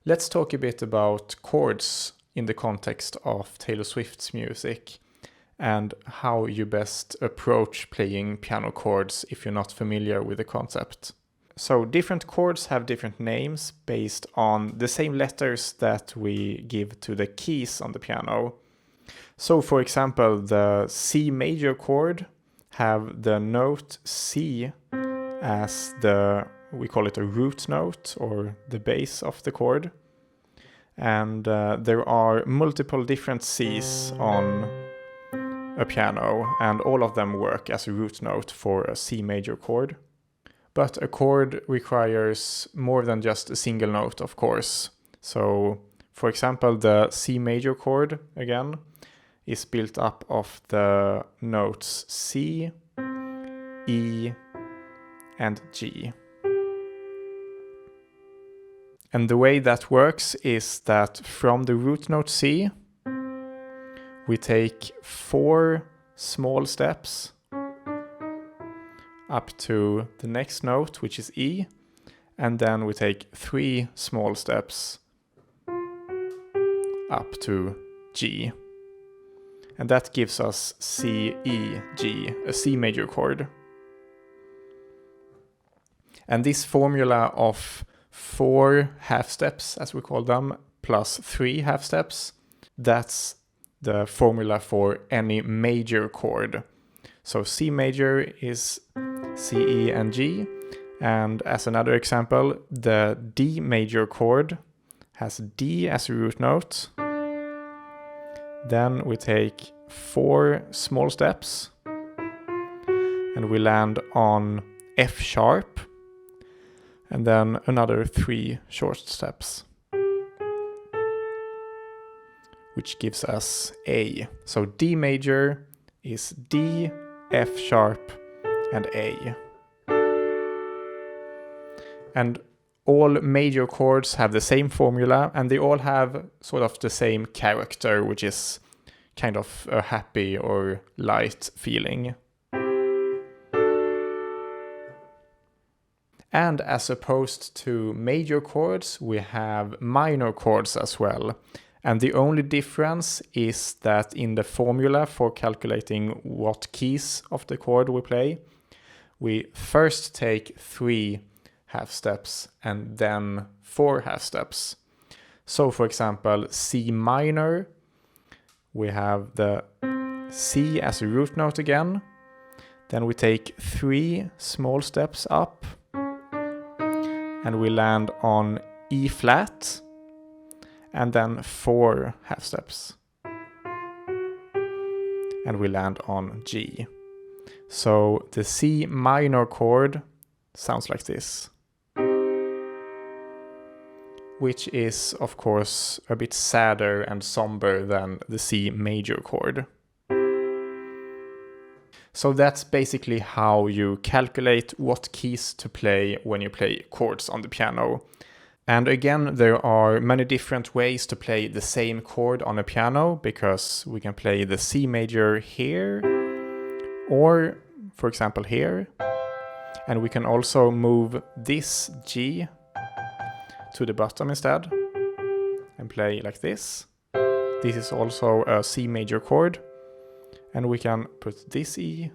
Let's talk a bit about chords in the context of Taylor Swift's music and how you best approach playing piano chords if you're not familiar with the concept. So different chords have different names based on the same letters that we give to the keys on the piano. So for example, the C major chord have the note C as we call it a root note or the base of the chord. And there are multiple different Cs on a piano, and all of them work as a root note for a C major chord. But a chord requires more than just a single note, of course. So, for example, the C major chord, again, is built up of the notes C, E, and G. And the way that works is that from the root note C, we take 4 small steps up to the next note, which is E, and then we take 3 small steps up to G. And that gives us C, E, G, a C major chord. And this formula of 4 half steps, as we call them, plus 3 half steps, that's the formula for any major chord. So C major is C, E, and G. And as another example, the D major chord has D as a root note. Then we take 4 small steps and we land on F sharp, and then another 3 short steps, which gives us A. So D major is D, F sharp, and A. And all major chords have the same formula, and they all have sort of the same character, which is kind of a happy or light feeling. And as opposed to major chords, we have minor chords as well. And the only difference is that in the formula for calculating what keys of the chord we play, we first take 3 half steps and then 4 half steps. So for example, C minor, we have the C as a root note again. Then we take 3 small steps up and we land on E flat, and then 4 half steps. And we land on G. So the C minor chord sounds like this, which is, of course, a bit sadder and somber than the C major chord. So that's basically how you calculate what keys to play when you play chords on the piano. And again, there are many different ways to play the same chord on a piano, because we can play the C major here, or for example here. And we can also move this G to the bottom instead and play like this. This is also a C major chord. And we can put this E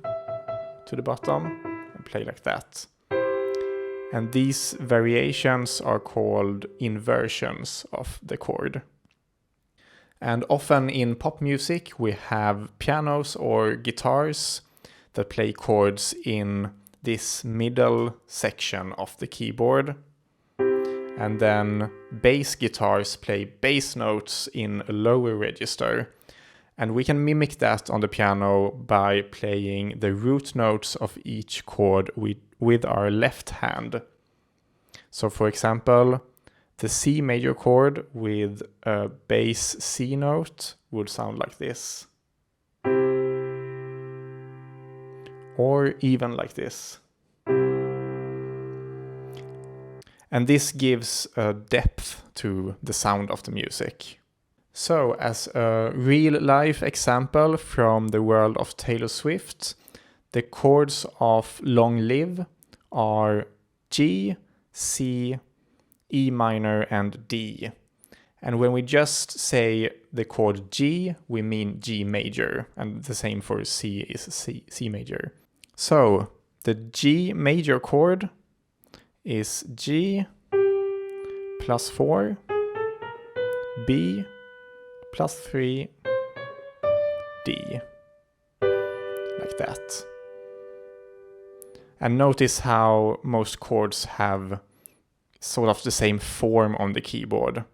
to the bottom and play like that. And these variations are called inversions of the chord. And often in pop music we have pianos or guitars that play chords in this middle section of the keyboard. And then bass guitars play bass notes in a lower register. And we can mimic that on the piano by playing the root notes of each chord with our left hand. So for example, the C major chord with a bass C note would sound like this. Or even like this. And this gives a depth to the sound of the music. So, as a real-life example from the world of Taylor Swift, the chords of Long Live are G, C, E minor, and D. And when we just say the chord G, we mean G major, and the same for C is C major. So the G major chord is G plus 4, B plus 3, D, like that. And notice how most chords have sort of the same form on the keyboard.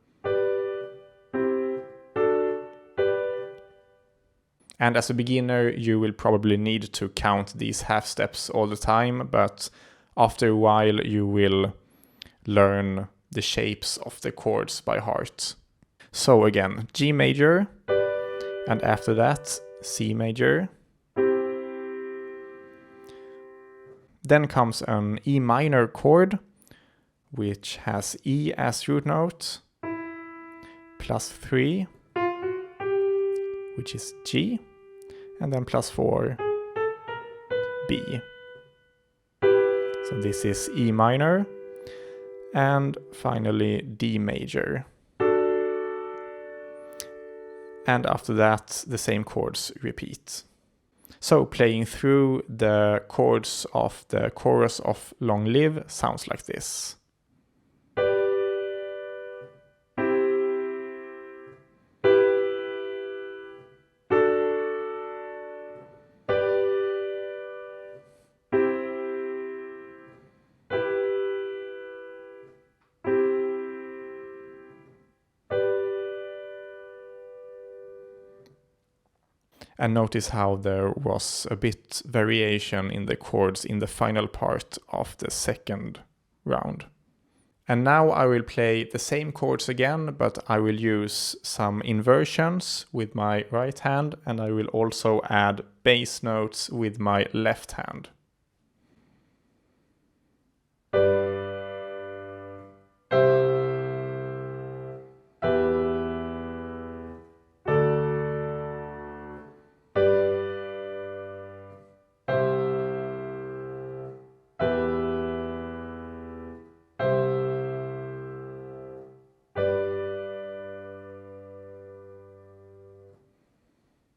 And as a beginner, you will probably need to count these half steps all the time, but after a while you will learn the shapes of the chords by heart. So again, G major, and after that, C major. Then comes an E minor chord, which has E as root note, plus 3, which is G, and then plus 4, B. So this is E minor, and finally D major. And after that, the same chords repeat. So playing through the chords of the chorus of Long Live sounds like this. And notice how there was a bit variation in the chords in the final part of the second round. And now I will play the same chords again, but I will use some inversions with my right hand, and I will also add bass notes with my left hand.